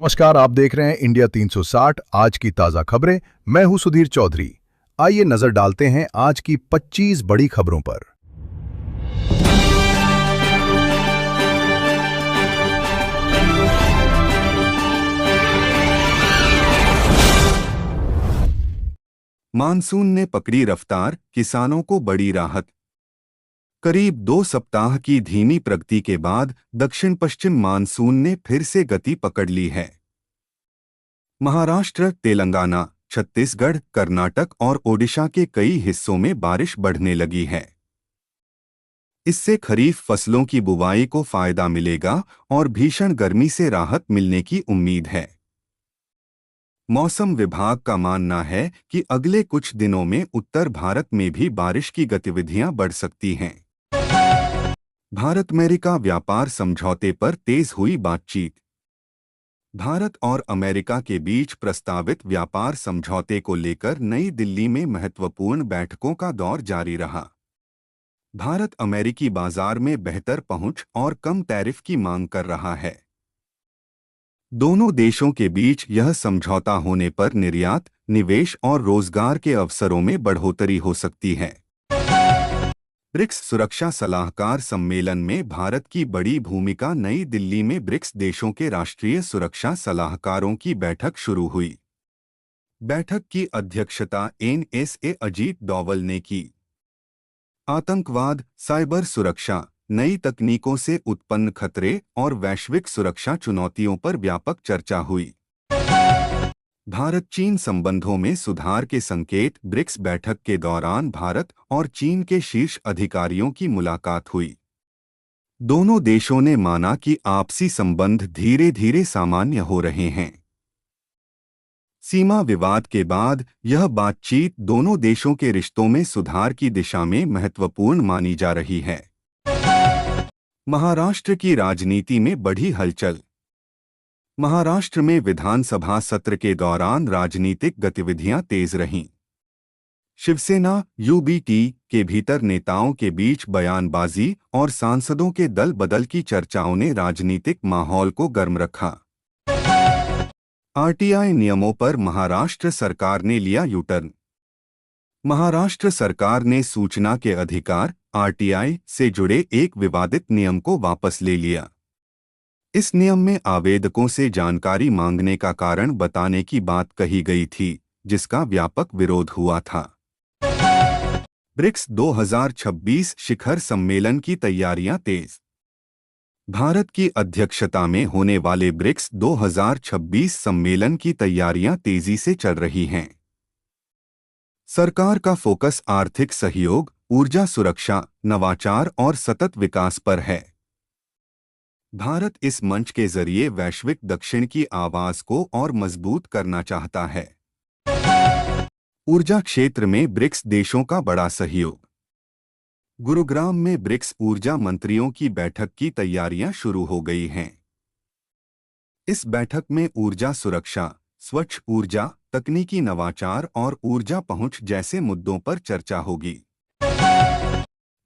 नमस्कार, आप देख रहे हैं इंडिया 360 आज की ताज़ा खबरें। मैं हूं सुधीर चौधरी। आइए नजर डालते हैं आज की 25 बड़ी खबरों पर। मानसून ने पकड़ी रफ्तार, किसानों को बड़ी राहत। करीब 2 सप्ताह की धीमी प्रगति के बाद दक्षिण पश्चिम मानसून ने फिर से गति पकड़ ली है। महाराष्ट्र, तेलंगाना, छत्तीसगढ़, कर्नाटक और ओडिशा के कई हिस्सों में बारिश बढ़ने लगी है। इससे खरीफ फसलों की बुवाई को फायदा मिलेगा और भीषण गर्मी से राहत मिलने की उम्मीद है। मौसम विभाग का मानना है कि अगले कुछ दिनों में उत्तर भारत में भी बारिश की गतिविधियां बढ़ सकती हैं। भारत अमेरिका व्यापार समझौते पर तेज हुई बातचीत। भारत और अमेरिका के बीच प्रस्तावित व्यापार समझौते को लेकर नई दिल्ली में महत्वपूर्ण बैठकों का दौर जारी रहा। भारत अमेरिकी बाजार में बेहतर पहुंच और कम टैरिफ की मांग कर रहा है। दोनों देशों के बीच यह समझौता होने पर निर्यात, निवेश और रोजगार के अवसरों में बढ़ोतरी हो सकती है। ब्रिक्स सुरक्षा सलाहकार सम्मेलन में भारत की बड़ी भूमिका। नई दिल्ली में ब्रिक्स देशों के राष्ट्रीय सुरक्षा सलाहकारों की बैठक शुरू हुई। बैठक की अध्यक्षता एनएसए अजीत डोवल ने की। आतंकवाद, साइबर सुरक्षा, नई तकनीकों से उत्पन्न खतरे और वैश्विक सुरक्षा चुनौतियों पर व्यापक चर्चा हुई। भारत चीन संबंधों में सुधार के संकेत। ब्रिक्स बैठक के दौरान भारत और चीन के शीर्ष अधिकारियों की मुलाकात हुई। दोनों देशों ने माना कि आपसी संबंध धीरे धीरे सामान्य हो रहे हैं। सीमा विवाद के बाद यह बातचीत दोनों देशों के रिश्तों में सुधार की दिशा में महत्वपूर्ण मानी जा रही है। महाराष्ट्र की राजनीति में बढ़ी हलचल। महाराष्ट्र में विधानसभा सत्र के दौरान राजनीतिक गतिविधियां तेज रहीं। शिवसेना यूबीटी के भीतर नेताओं के बीच बयानबाजी और सांसदों के दल बदल की चर्चाओं ने राजनीतिक माहौल को गर्म रखा। आरटीआई नियमों पर महाराष्ट्र सरकार ने लिया यूटर्न। महाराष्ट्र सरकार ने सूचना के अधिकार आरटीआई से जुड़े एक विवादित नियम को वापस ले लिया। इस नियम में आवेदकों से जानकारी मांगने का कारण बताने की बात कही गई थी, जिसका व्यापक विरोध हुआ था। ब्रिक्स 2026 शिखर सम्मेलन की तैयारियां तेज। भारत की अध्यक्षता में होने वाले ब्रिक्स 2026 सम्मेलन की तैयारियां तेजी से चल रही हैं। सरकार का फोकस आर्थिक सहयोग, ऊर्जा सुरक्षा, नवाचार और सतत विकास पर है। भारत इस मंच के जरिए वैश्विक दक्षिण की आवाज को और मजबूत करना चाहता है। ऊर्जा क्षेत्र में ब्रिक्स देशों का बड़ा सहयोग। गुरुग्राम में ब्रिक्स ऊर्जा मंत्रियों की बैठक की तैयारियां शुरू हो गई हैं। इस बैठक में ऊर्जा सुरक्षा, स्वच्छ ऊर्जा, तकनीकी नवाचार और ऊर्जा पहुंच जैसे मुद्दों पर चर्चा होगी।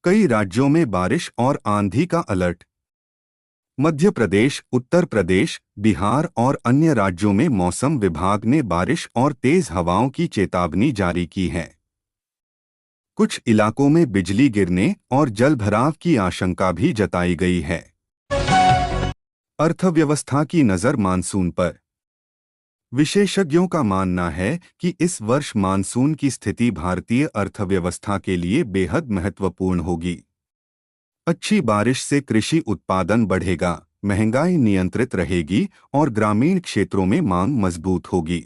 कई राज्यों में बारिश और आंधी का अलर्ट। मध्य प्रदेश, उत्तर प्रदेश, बिहार और अन्य राज्यों में मौसम विभाग ने बारिश और तेज हवाओं की चेतावनी जारी की है। कुछ इलाकों में बिजली गिरने और जलभराव की आशंका भी जताई गई है। अर्थव्यवस्था की नज़र मानसून पर। विशेषज्ञों का मानना है कि इस वर्ष मानसून की स्थिति भारतीय अर्थव्यवस्था के लिए बेहद महत्वपूर्ण होगी। अच्छी बारिश से कृषि उत्पादन बढ़ेगा, महंगाई नियंत्रित रहेगी और ग्रामीण क्षेत्रों में मांग मजबूत होगी।